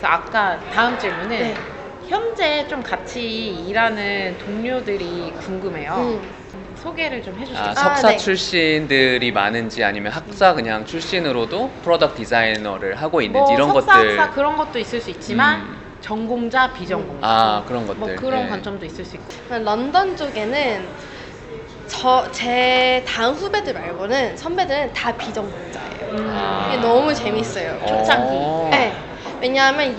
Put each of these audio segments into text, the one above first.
아까 다음 질문은 네. 현재 좀 같이 일하는 동료들이 궁금해요. 소개를 좀 해주시겠어요? 석사 네. 출신들이 많은지 아니면 학사 그냥 출신으로도 프로덕트 디자이너를 하고 있는지 뭐 이런 석사, 것들. 학사 그런 것도 있을 수 있지만 전공자, 비전공자 그런 것들. 뭐 그런 네. 관점도 있을 수 있고. 런던 쪽에는 제 다음 후배들 말고는 선배들은 다 비전공자예요. 이게 너무 재밌어요. 초창기. 네. 왜냐하면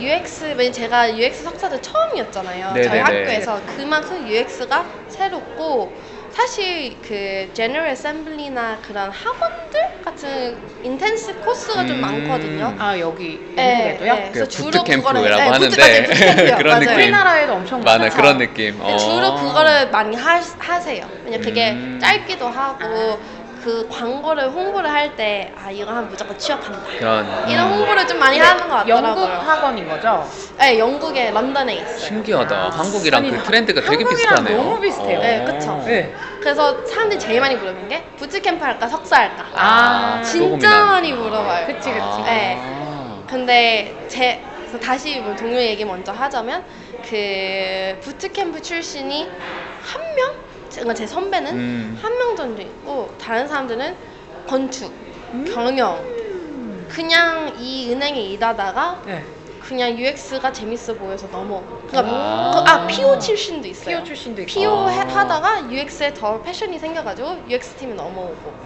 제가 UX 석사도 처음이었잖아요. 네네네. 저희 학교에서 그만큼 UX가 새롭고 사실 그 제너럴 어셈블리나 그런 학원들 같은 인텐시브 코스가 좀 많거든요. 아 여기 네, 영국에도요? 네. 그래서 주로 부트캠프라고 그거를- 네, 하는데 부트캠프요. 그런 맞아요. 느낌. 우리나라에도 엄청 많아 많아요. 그런 느낌. 네, 주로 그거를 많이 하세요. 왜냐면 그게 짧기도 하고 그 광고를 홍보를 할 때 이거 하면 무조건 취업한다. 그런 이런 홍보를 좀 많이 하는 것 영국 같더라고요. 학원인 거죠? 네, 영국에 런던에 있어요. 신기하다. 한국이랑 아니, 그 트렌드가 되게 한국이랑 비슷하네요. 너무 비슷해요. 네, 그쵸. 네. 그래서 사람들이 제일 많이 물어보는 게 부트캠프 할까 석사 할까? 또 진짜 고민하는. 많이 물어봐요. 그치. 네. 근데 그래서 다시 뭐 동료 얘기 먼저 하자면 그 부트캠프 출신이 한 명? 그러니까 제 선배는 한 명 정도 있고 다른 사람들은 건축, 경영 그냥 이 은행에 일하다가 네. 그냥 UX가 재밌어 보여서 넘어오고 그러니까 PO 출신도 있어요. PO 출신도 있고. PO 하다가 UX에 더 패션이 생겨가지고 UX 팀에 넘어오고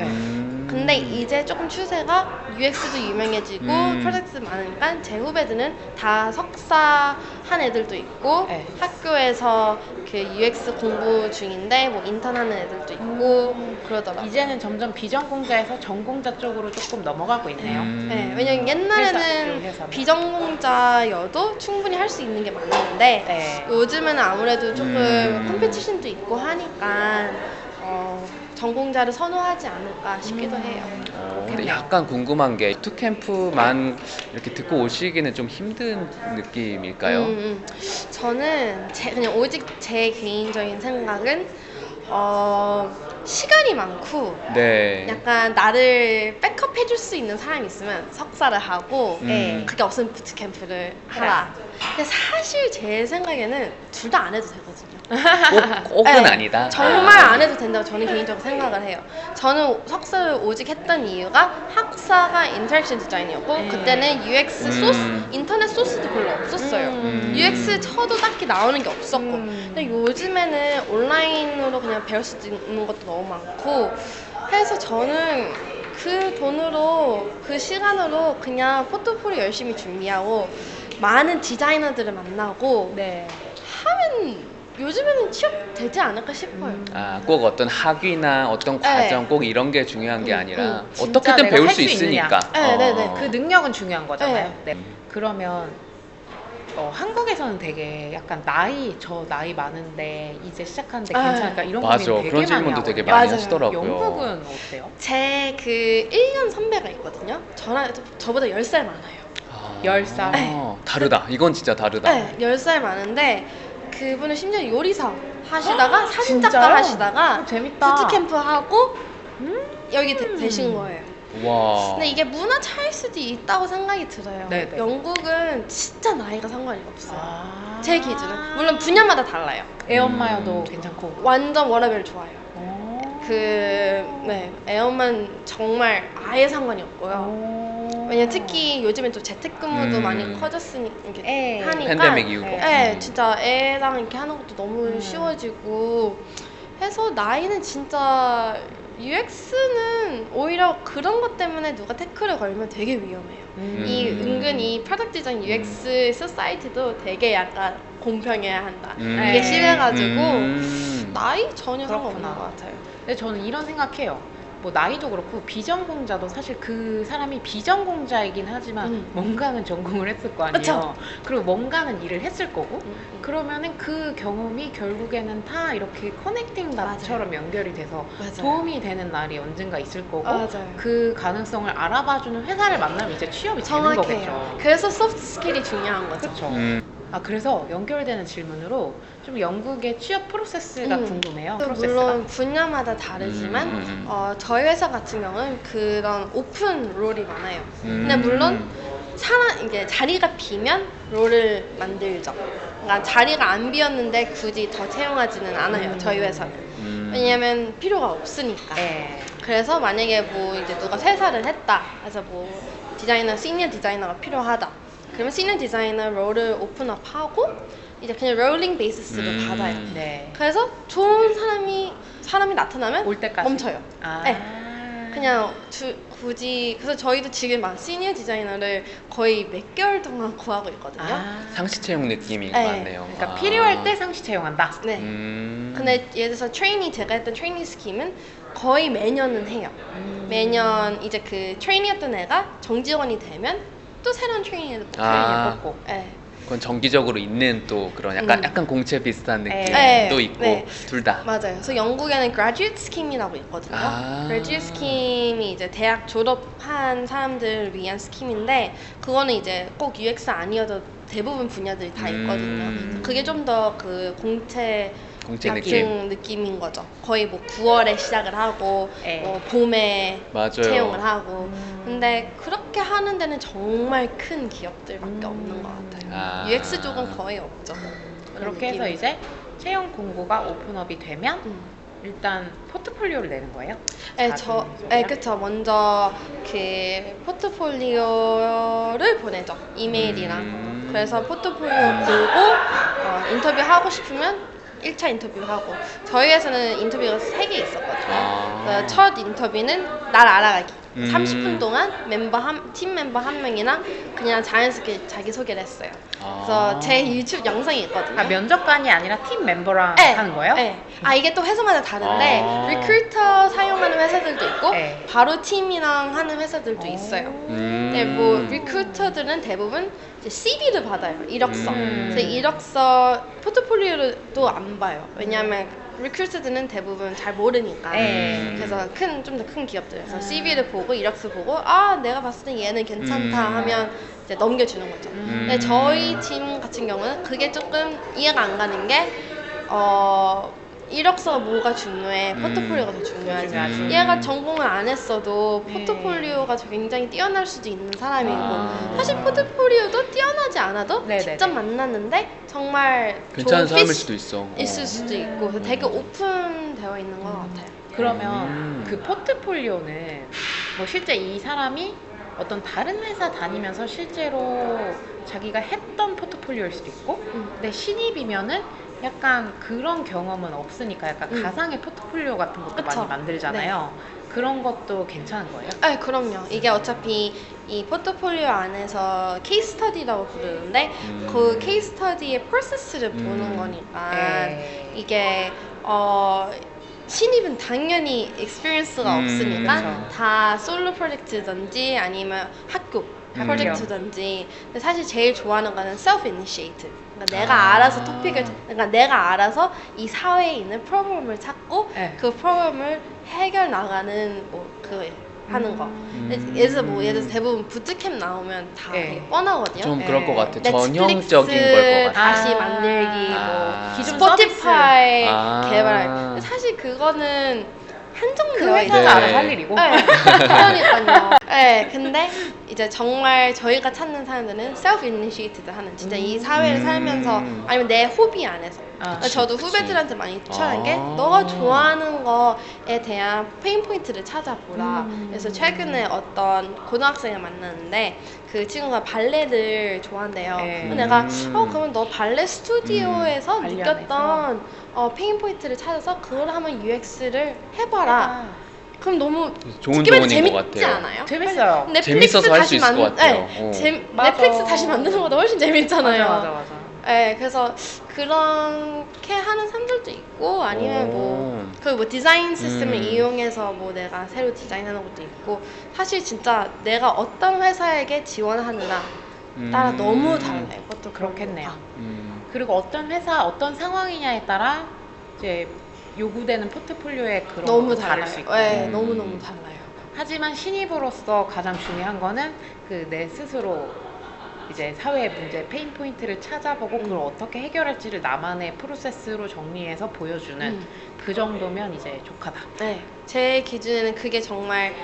근데 이제 조금 추세가 UX도 유명해지고 프로젝트 많으니까 제 후배들은 다 석사 한 애들도 있고 네. 학교에서 그 UX 공부 중인데 뭐 인턴 하는 애들도 있고 그러더라고요. 이제는 점점 비전공자에서 전공자 쪽으로 조금 넘어가고 있네요. 네, 왜냐면 옛날에는 회사는. 비전공자여도 충분히 할 수 있는 게 많았는데 네. 요즘에는 아무래도 조금 컴피티션도 있고 하니까 전공자를 선호하지 않을까 싶기도 해요. 근데 약간 궁금한 게 투캠프만 이렇게 듣고 오시기는 좀 힘든 느낌일까요? 저는 그냥 오직 제 개인적인 생각은 시간이 많고 네. 약간 나를 백업 해줄 수 있는 사람이 있으면 석사를 하고 그게 없으면 부트캠프를 하라. 근데 사실 제 생각에는 둘 다 안 해도 되거든요. 꼭은 네, 아니다. 정말 안 해도 된다고 저는 개인적으로 생각을 해요. 저는 석사를 오직 했던 이유가 학사가 인터랙션 디자인이었고 그때는 UX 소스, 인터넷 소스도 별로 없었어요. UX 쳐도 딱히 나오는 게 없었고 근데 요즘에는 온라인으로 그냥 배울 수 있는 것도 너무 많고 해서 저는 그 돈으로 그 시간으로 그냥 포트폴리오 열심히 준비하고 많은 디자이너들을 만나고 네. 하면 요즘에는 취업 되지 않을까 싶어요. 꼭 어떤 학위나 어떤 과정 꼭 이런 게 중요한 게 아니라 진짜 어떻게든 내가 배울 할 수 수 있느냐. 있으니까. 네. 그 능력은 중요한 거잖아요. 네. 그러면 한국에서는 되게 약간 저 나이 많은데 이제 시작하는데 괜찮을까 이런 맞아. 고민 되게 그런 많이 질문도 되게 하거든요. 많이 맞아요. 하시더라고요. 영국은 어때요? 제 그 1년 선배가 있거든요. 저보다 10살 많아요. 10살. 다르다. 이건 진짜 다르다. 네, 10살 많은데 그분은 심지어 요리사 하시다가 사진작가 진짜요? 하시다가 재밌다. 부트캠프 하고 여기 되신 거예요. 와. 근데 이게 문화 차일 수도 있다고 생각이 들어요. 네네. 영국은 진짜 나이가 상관이 없어요. 아. 제 기준은. 물론 분야마다 달라요. 애 엄마여도 괜찮고. 완전 워라밸 좋아요. 오. 애엄만 정말 아예 상관이 없고요. 왜냐면 특히 요즘엔 또 재택근무도 많이 커졌으니까 이렇게 하니까 팬데믹 이후고. 네, 진짜 애랑 이렇게 하는 것도 너무 쉬워지고 해서 나이는 진짜 UX는 오히려 그런 것 때문에 누가 태클을 걸면 되게 위험해요. 이 은근히 프로덕트 디자인 UX 소사이티도 되게 약간 공평해야 한다. 이게 심해가지고 나이 전혀 상관없는 것 같아요. 근데 저는 이런 생각해요. 뭐 나이도 그렇고 비전공자도 사실 그 사람이 비전공자이긴 하지만 뭔가는 전공을 했을 거 아니에요. 그쵸? 그리고 뭔가는 일을 했을 거고 그러면은 그 경험이 결국에는 다 이렇게 커넥팅 답처럼 연결이 돼서 도움이 되는 날이 언젠가 있을 거고 맞아요. 그 가능성을 알아봐주는 회사를 만나면 이제 취업이 되는 정확해요. 거겠죠. 그래서 소프트 스킬이 중요한 거죠. 그렇죠. 그래서 연결되는 질문으로 좀 영국의 취업 프로세스가 궁금해요. 물론 분야마다 다르지만 저희 회사 같은 경우는 그런 오픈 롤이 많아요. 근데 물론 이게 자리가 비면 롤을 만들죠. 그러니까 자리가 안 비었는데 굳이 더 채용하지는 않아요. 저희 회사는. 왜냐면 필요가 없으니까. 네. 그래서 만약에 뭐 이제 누가 퇴사를 했다. 그래서 뭐 시니어 디자이너가 필요하다. 그러면 시니어 디자이너 롤을 오픈업하고 이제 그냥 롤링 베이시스로 받아요. 네. 그래서 좋은 사람이 나타나면 올 때까지 멈춰요. 아. 네. 그냥 굳이 그래서 저희도 지금 막 시니어 디자이너를 거의 몇 개월 동안 구하고 있거든요. 상시 채용 느낌이 네. 많네요. 그러니까 필요할 때 상시 채용한다. 네. 근데 예를 들어서 제가 했던 트레이닝 스킴은 거의 매년은 해요. 매년 이제 그 트레이니였던 애가 정직원이 되면 또 새로운 트레이닝을 뽑고. 네. 그건 정기적으로 있는 또 그런 약간 공채 비슷한 느낌도 네. 있고 네. 둘 다. 맞아요. 그래서 영국에는 graduate scheme이라고 있거든요. graduate scheme이 이제 대학 졸업한 사람들을 위한 스킴인데 그거는 이제 꼭 UX 아니어도 대부분 분야들이 다 있거든요. 그게 좀 더 그 공채 느낌인 거죠. 거의 뭐 9월에 시작을 하고 뭐 봄에 맞아요. 채용을 하고 근데 그렇게 하는 데는 정말 큰 기업들밖에 없는 것 같아요. UX 쪽은 거의 없죠. 그렇게 해서 이제 채용 공고가 오픈업이 되면 일단 포트폴리오를 내는 거예요? 그쵸. 먼저 그 포트폴리오를 보내죠. 이메일이랑. 그래서 포트폴리오 보고 인터뷰 하고 싶으면 1차 인터뷰를 하고 저희 회사는 인터뷰가 3개 있었거든요. 첫 인터뷰는 날 알아가기 30분 동안 팀 멤버 한 명이랑 그냥 자연스럽게 자기소개를 했어요. 그래서 제 유튜브 영상이 있거든요. 면접관이 아니라 팀 멤버랑 하는 거예요? 네. 이게 또 회사마다 다른데 리크루터 사용하는 회사들도 있고 바로 팀이랑 하는 회사들도 있어요. 근데 뭐 리크루터들은 대부분 이제 CV를 받아요. 이력서. 그래서 이력서 포트폴리오도 안 봐요. 왜냐하면 리크루터들은 대부분 잘 모르니까. 그래서 좀 더 큰 기업들에서 CV를 보고 이력서 보고 내가 봤을 때 얘는 괜찮다 하면 이제 넘겨주는 거죠. 근데 저희 팀 같은 경우는 그게 조금 이해가 안 가는 게 이력서 뭐가 중요해? 포트폴리오가 더 중요하지. 얘가 전공을 안 했어도 포트폴리오가 굉장히 뛰어날 수도 있는 사람이고 사실 포트폴리오도 뛰어나지 않아도 직접 만났는데 정말 괜찮은 좋은 사람일 수도 있어. 있을 수도 있고 그래서 되게 오픈되어 있는 것 같아요. 그러면 그 포트폴리오는 뭐 실제 이 사람이 어떤 다른 회사 다니면서 실제로 자기가 했던 포트폴리오일 수도 있고 근데 신입이면은 약간 그런 경험은 없으니까 약간 가상의 포트폴리오 같은 것도 많이 만들잖아요. 그런 것도 괜찮은 거예요? 네, 그럼요. 이게 어차피 이 포트폴리오 안에서 케이스 스터디라고 부르는데 그 케이스 스터디의 프로세스를 보는 거니까 이게 신입은 당연히 익스피리언스가 없으니까 그쵸. 다 솔로 프로젝트든지 아니면 학교 프로젝트든지 근데 사실 제일 좋아하는 거는 self initiative 그러니까 내가 알아서 그러니까 내가 알아서 이 사회에 있는 프로블럼을 찾고 그 프로블럼을 해결 나가는 하는 거. 예를 들어서 대부분 부트캠 나오면 다 되게 뻔하거든요. 좀 그럴 것 같아. 넷플릭스 전형적인 걸 것 같아. 다시 만들기, 기존 스포티파이 서비스. 개발. 근데 사실 그거는 한정되어 그 회사가 있어요. 알아서 할 일이고. 그러니까요. 근데 이제 정말 저희가 찾는 사람들은 self initiated 하는 진짜 이 사회를 살면서 아니면 내 호비 안에서 저도 후배들한테 많이 추천한 게 너가 좋아하는 거에 대한 페인 포인트를 찾아보라. 그래서 최근에 어떤 고등학생을 만났는데 그 친구가 발레를 좋아한대요. 그래서 내가 그러면 너 발레 스튜디오에서 느꼈던 페인 포인트를 찾아서 그걸 한번 UX를 해봐라. 그럼 너무 좋은 듣기만 조언인 것 재밌지 같아요. 않아요? 재밌어요. 재밌어서 할 수 있을 것 같아요. 넷플릭스 다시 만드는 것보다 훨씬 재밌잖아요. 맞아. 그래서 그렇게 하는 사람들도 있고 아니면 그 디자인 시스템을 이용해서 내가 새로 디자인하는 것도 있고 사실 진짜 내가 어떤 회사에게 지원하느냐 따라 너무 달라요. 그것도 그렇겠네요. 그리고 어떤 회사, 어떤 상황이냐에 따라 이제 요구되는 포트폴리오의 그런 너무 것도 다를 수 있고. 너무너무 달라요. 하지만 신입으로서 가장 중요한 거는 그 내 스스로 이제 사회의 문제, 페인 포인트를 찾아보고 그걸 어떻게 해결할지를 나만의 프로세스로 정리해서 보여주는 그 정도면 이제 족하다. 제 기준에는 그게 정말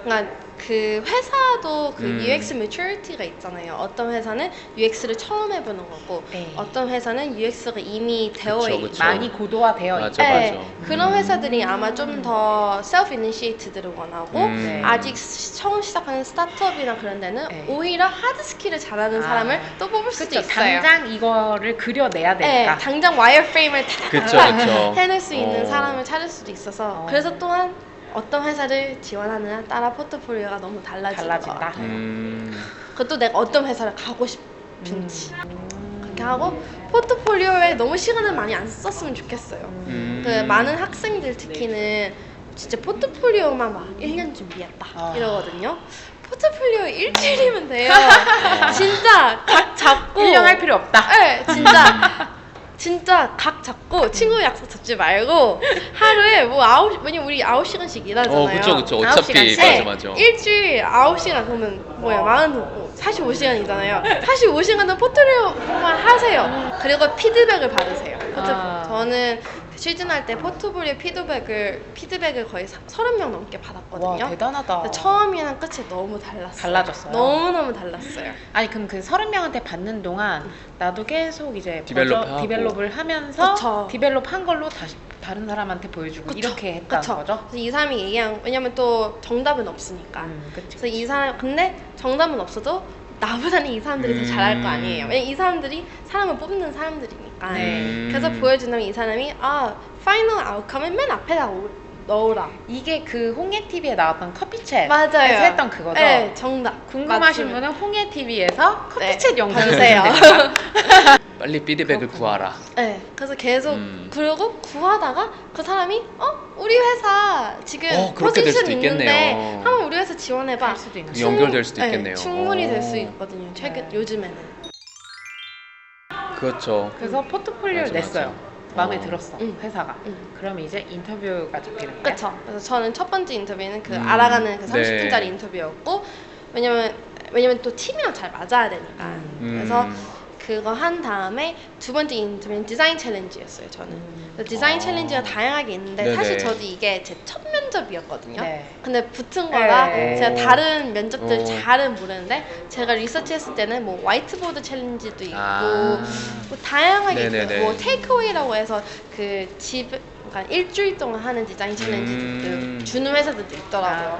그러니까 그 회사도 그 음. UX maturity가 있잖아요. 어떤 회사는 UX를 처음 해보는 거고, 네. 어떤 회사는 UX가 이미 되어 그쵸, 있고, 그쵸. 많이 고도화되어 맞아, 있다. 네, 맞아. 그런 회사들이 아마 좀 더 self-initiated를 원하고, 네. 아직 처음 시작하는 스타트업이나 그런 데는 네. 오히려 하드 스킬을 잘하는 아. 사람을 또 뽑을 수도 그쵸. 있어요. 당장 이거를 그려내야 네, 되니까. 당장 와이어프레임을 그쵸, 다 그쵸. 해낼 수 있는 어. 사람을 찾을 수도 있어서 그래서 또한 어떤 회사를 지원하느냐 따라 포트폴리오가 너무 달라지는 것 달라진다. 같아요. 음. 그것도 내가 어떤 회사를 가고 싶은지 그렇게 하고 포트폴리오에 너무 시간을 많이 안 썼으면 좋겠어요. 그 많은 학생들 특히는 진짜 포트폴리오만 막 1년 준비했다 아. 이러거든요. 포트폴리오 일주일이면 돼요. 진짜 각 잡고 1년 할 필요 없다. 네, 진짜 각 잡고 친구 약속 잡지 말고 하루에 뭐 왜냐면 우리 9시간씩 일하잖아요. 그쵸. 어차피 9시간씩? 맞아. 일주일 9시간 그러면 뭐야 45시간이잖아요. 45시간은 포트폴리오만 하세요. 그리고 피드백을 받으세요. 아. 저는 취준할 때 포트폴리오 피드백을 거의 30명 넘게 받았거든요. 와, 대단하다. 근데 처음이랑 끝이 너무 달랐어요. 달라졌어요? 너무너무 달랐어요. 아니 그럼 그 30명한테 받는 동안 나도 계속 이제 디벨롭하고. 디벨롭을 하면서 그쵸. 디벨롭한 걸로 다시 다른 사람한테 보여주고 그쵸. 이렇게 했다는 그쵸. 거죠? 그래서 이 사람이 얘기한 왜냐면 또 정답은 없으니까. 그치. 그래서 이 사람 근데 정답은 없어도 나보다는 이 사람들이 더 잘할 거 아니에요. 왜냐면 이 사람들이 사람을 뽑는 사람들이니까. 네. 그래서 보여준다면 이 사람이 파이널 아웃컴을 맨 앞에다 넣으라. 이게 그 홍예 TV에 나왔던 커피챗에서 맞아요. 했던 그거죠? 네, 정답. 궁금하신 맞습니다. 분은 홍예 TV에서 네, 커피챗 영상을 보세요. 보시면 됩니다. 빨리 피드백을 구하라. 네, 그래서 계속 그리고 구하다가 그 사람이 우리 회사 지금 그렇게 될 포지션 수도 있는데 있겠네요. 한번 우리 회사 지원해봐. 할 수도 있는 연결될 수도 네, 있겠네요. 충분히 될 수 오. 있거든요. 네. 요즘에는. 그렇죠. 그래서 포트폴리오를 맞아, 냈어요. 맞아. 마음에 들었어, 회사가. 응. 그럼 이제 인터뷰가 잡히는 거예요? 그쵸. 그래서 저는 첫 번째 인터뷰는 그 알아가는 그 30분짜리 네. 인터뷰였고 왜냐면 또 팀이랑 잘 맞아야 되니까. 그래서 그거 한 다음에 두 번째 인터뷰는 디자인 챌린지였어요. 저는. 그래서 디자인 챌린지가 다양하게 있는데 네네. 사실 저도 이게 제 첫 면접이었거든요. 네. 근데 붙은 거라 네. 제가 다른 면접들 오. 잘은 모르는데 제가 리서치했을 때는 뭐 화이트보드 챌린지도 있고 아. 뭐 다양하게 네네네. 있어요. 뭐 테이크어웨이라고 해서 그 그러니까 일주일 동안 하는 디자인 챌린지들 주는 회사들도 있더라고요.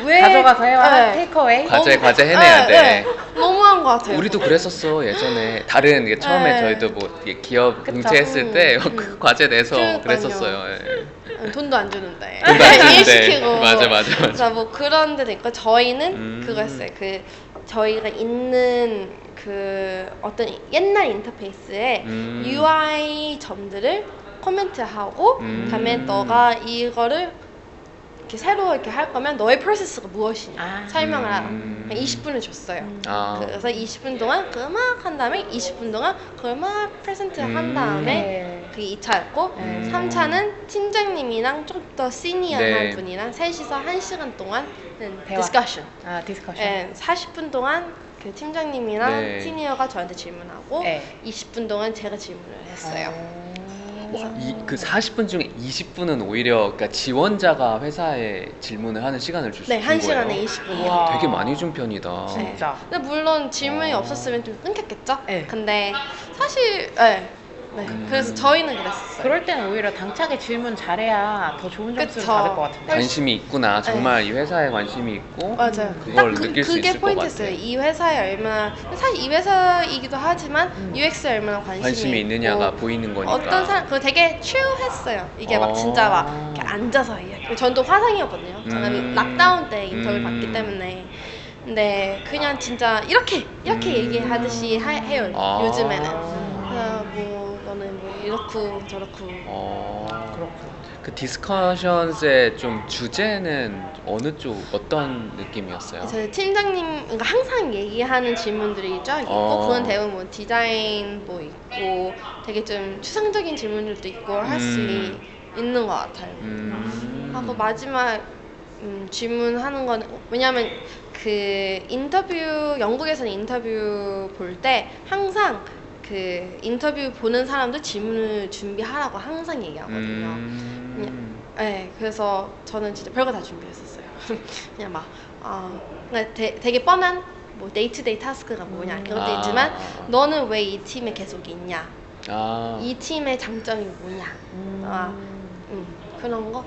왜 가져가서 해와 네. 테이크어웨이? 과제 해내야 돼. 네. 너무한 것 같아요. 우리도 그랬었어 예전에 다른 게 처음에 네. 저희도 뭐 이게 기업 그쵸. 응시했을 때 그 과제 내서 그러니까요. 그랬었어요. 예. 돈도 안 주는데. 돈도 안 주는데. 일시키고. 맞아. 그래서 뭐 그런 데도 있고 저희는 음. 그거였어요. 그 저희가 있는 그 어떤 옛날 인터페이스에 UI 점들을 코멘트하고 그다음에 너가 이거를 이렇게 새로 이렇게 할 거면 너의 프로세스가 무엇이냐 설명을 하라. 20분을 줬어요. 그래서 20분 동안 그 막 한 다음에 20분 동안 그걸 막 프레젠트 한 다음에 네. 그게 2차였고 3차는 팀장님이랑 좀 더 시니어한 네. 분이랑 셋이서 1시간 동안 대화. 디스커션. 디스커션. 40분 동안 그 팀장님이랑 네. 시니어가 저한테 질문하고 네. 20분 동안 제가 질문을 했어요. 그 40분 중에 20분은 오히려 그러니까 지원자가 회사에 질문을 하는 시간을 줄 수 네, 있는 한 거예요. 시간에 20분. 와. 되게 많이 준 편이다. 진짜. 근데 물론 질문이 어. 없었으면 좀 끊겼겠죠? 네. 근데 사실 그래서 저희는 그랬었어요. 그럴 때는 오히려 당차게 질문 잘해야 더 좋은 점수를 그쵸. 받을 것 같은데. 관심이 있구나. 정말 이 회사에 관심이 있고 맞아요. 그걸 딱 느낄 수 그게 있을 것 포인트였어요. 같아. 이 회사에 얼마나 사실 이 회사이기도 하지만 UX에 얼마나 관심이 있느냐가 있고 보이는 거니까. 어떤 사람 그거 되게 치유했어요. 이게 막 진짜 막 이렇게 앉아서 이야기. 전도 화상이었거든요. 저는 락다운 때 인터뷰를 받기 때문에. 근데 그냥 진짜 이렇게 얘기하듯이 해요. 요즘에는. 뭐 너는 뭐 이렇고 저렇고. 그렇구나. 그 디스커션스의 좀 주제는 어느 쪽 어떤 느낌이었어요? 저희 팀장님 그러니까 항상 얘기하는 질문들이 쫙 있고 그건 대부분 뭐 디자인 뭐 있고 되게 좀 추상적인 질문들도 있고 할 수 있는 것 같아요. 하고 마지막 질문하는 거는 왜냐하면 그 인터뷰 영국에서는 인터뷰 볼 때 항상 그 인터뷰 보는 사람들 질문을 준비하라고 항상 얘기하거든요. 네, 그래서 저는 진짜 별거 다 준비했었어요. 그냥 막 그냥 되게 뻔한 뭐 데이투데이 타스크가 뭐냐 이런 것도 있지만 너는 왜 이 팀에 계속 있냐, 이 팀의 장점이 뭐냐, 그런 거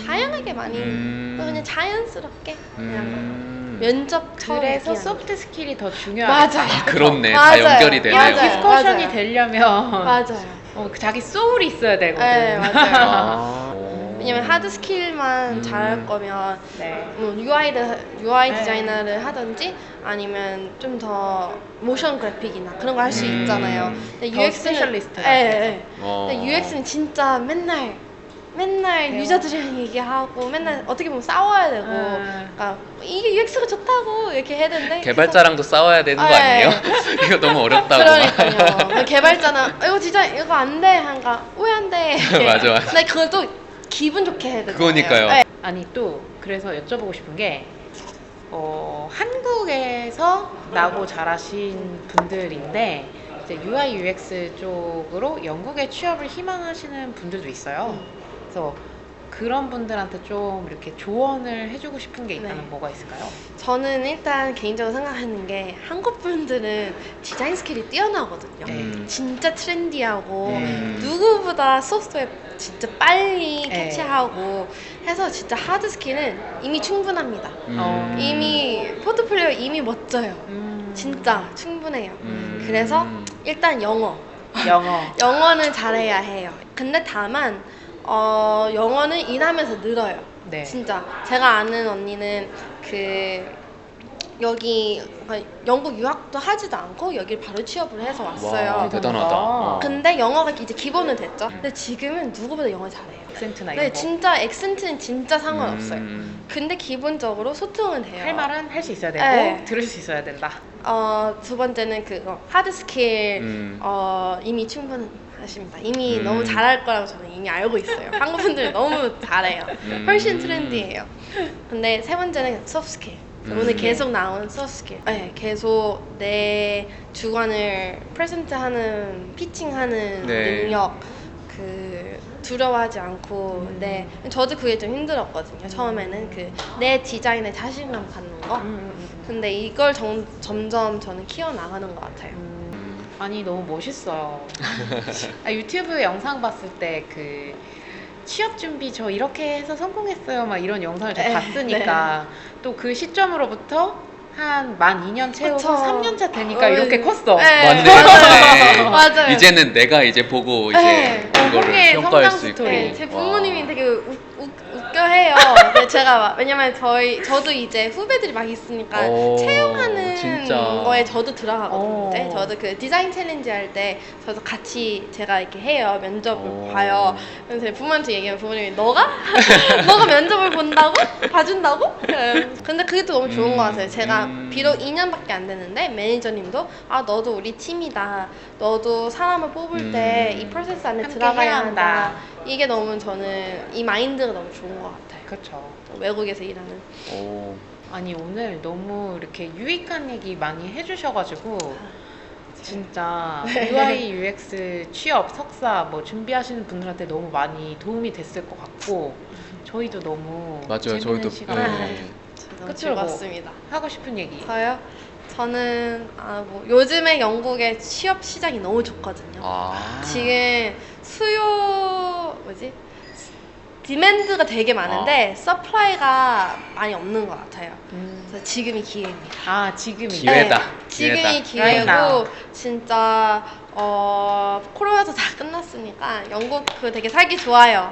다양하게 많이 그냥 자연스럽게 그냥 면접처럼 그래서 얘기하는 소프트 스킬이 더 중요하다. 맞아요. 그렇네. 다 맞아요. 연결이 되네요. 맞아요. 디스커션이 맞아요. 되려면 맞아요. 자기 소울이 있어야 되거든. 네, 맞아요. 아. 왜냐면 하드 스킬만 잘할 거면 네. 뭐 UI 네. 디자이너를 하든지 아니면 좀 더 모션 그래픽이나 그런 거 할 수 있잖아요. 근데 더 스페셜리스트가 돼서. 근데 UX는 진짜 맨날 네. 유저들이랑 얘기하고 맨날 어떻게 보면 싸워야 되고, 그러니까 이게 UX가 좋다고 이렇게 해야 되는데 개발자랑도 싸워야 되는 거 네. 아니에요? 이거 너무 어렵다고. 그러니까요. 개발자는 이거 디자인 이거 안 돼, 하니까 왜 안 돼? 맞아. 근데 그걸 또 기분 좋게 해야 되잖아요. 그거니까요. 네. 아니 또 그래서 여쭤보고 싶은 게 한국에서 나고 자라신 분들인데 이제 UI UX 쪽으로 영국에 취업을 희망하시는 분들도 있어요. 그래서 그런 분들한테 좀 이렇게 조언을 해주고 싶은 게 있다면 네. 뭐가 있을까요? 저는 일단 개인적으로 생각하는 게 한국 분들은 디자인 스킬이 뛰어나거든요. 진짜 트렌디하고 누구보다 소프트웨어 진짜 빨리 네. 캐치하고 해서 진짜 하드 스킬은 이미 충분합니다. 이미 포트폴리오 이미 멋져요. 진짜 충분해요. 그래서 일단 영어는 잘해야 해요. 근데 다만 영어는 일하면서 늘어요. 네. 진짜 제가 아는 언니는 여기 영국 유학도 하지도 않고 여기 바로 취업을 해서 왔어요. 와, 대단하다. 근데 영어가 이제 기본은 됐죠. 근데 지금은 누구보다 영어 잘해요. 액센트나 이런 네, 거. 진짜 액센트는 진짜 상관없어요. 근데 기본적으로 소통은 돼요. 할 말은 할 수 있어야 되고 네. 들을 수 있어야 된다. 두 번째는 하드 스킬 이미 충분하십니다. 이미 너무 잘할 거라고 저는 이미 알고 있어요. 한국 분들 너무 잘해요. 훨씬 트렌디해요. 근데 세 번째는 소프트 스킬. 오늘 계속 나온 소프트 스킬. 네, 계속 내 주관을 프레젠트하는, 피칭하는 네. 능력, 두려워하지 않고. 근데 저도 그게 좀 힘들었거든요. 처음에는 내 디자인에 자신감 갖는 거. 근데 이걸 점점 저는 키워나가는 것 같아요. 아니 너무 멋있어요. 유튜브 영상 봤을 때 취업 준비 저 이렇게 해서 성공했어요 막 이런 영상을 제가 봤으니까 또 그 시점으로부터 한 만 2년 채우고 그쵸. 3년차 되니까 이렇게 컸어. 네. 맞네. 맞아요. 이제는 내가 이제 보고 이제 네. 이거를 홍해의 평가할 성장 수 있고. 스토리. 네, 제 부모님이 되게 웃겨해요. 근데 제가 왜냐면 저도 이제 후배들이 막 있으니까 오, 채용하는 진짜. 거에 저도 들어가거든요. 이제. 오. 저도 디자인 챌린지 할 때 저도 같이 제가 이렇게 해요. 면접을 오. 봐요. 그래서 제 부모한테 얘기하면 부모님이 너가 면접을 본다고? 봐준다고? 근데 그게 또 너무 좋은 것 같아요. 제가 비록 2년밖에 안 됐는데 매니저님도 너도 우리 팀이다. 너도 사람을 뽑을 때 이 프로세스 안에 함께 들어가야 해야 한다. 한다. 이게 너무 저는 이 마인드가 너무 좋은 것 같아요. 그렇죠. 외국에서 일하는. 오. 아니 오늘 너무 이렇게 유익한 얘기 많이 해주셔가지고 진짜 UI UX 취업 석사 뭐 준비하시는 분들한테 너무 많이 도움이 됐을 것 같고 저희도 너무 맞아요. 재밌는 저희도 시간을 너무 끝으로 즐거웠습니다. 하고 싶은 얘기. 저요? 저는 요즘에 영국의 취업 시장이 너무 좋거든요. 지금 디맨드가 되게 많은데 서플라이가 많이 없는 것 같아요. 그래서 지금이 기회입니다. 지금이 기회다. 지금이 Right now. 기회고 진짜 코로나도 다 끝났으니까 영국 되게 살기 좋아요.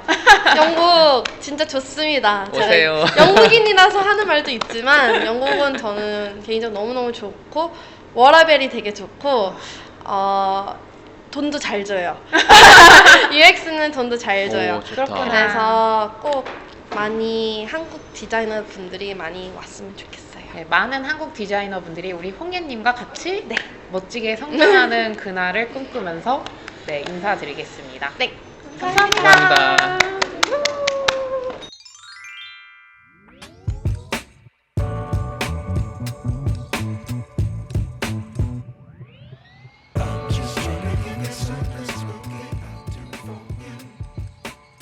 영국 진짜 좋습니다. 오세요. 제가 영국인이라서 하는 말도 있지만 영국은 저는 개인적으로 너무너무 좋고 워라벨이 되게 좋고 돈도 잘 줘요. UX는 돈도 잘 줘요. 오, 좋다. 그래서 꼭 많이 한국 디자이너 분들이 많이 왔으면 좋겠어요. 네, 많은 한국 디자이너 분들이 우리 홍예님과 같이 네. 멋지게 성장하는 그날을 꿈꾸면서 인사드리겠습니다. 네. 감사합니다. 감사합니다.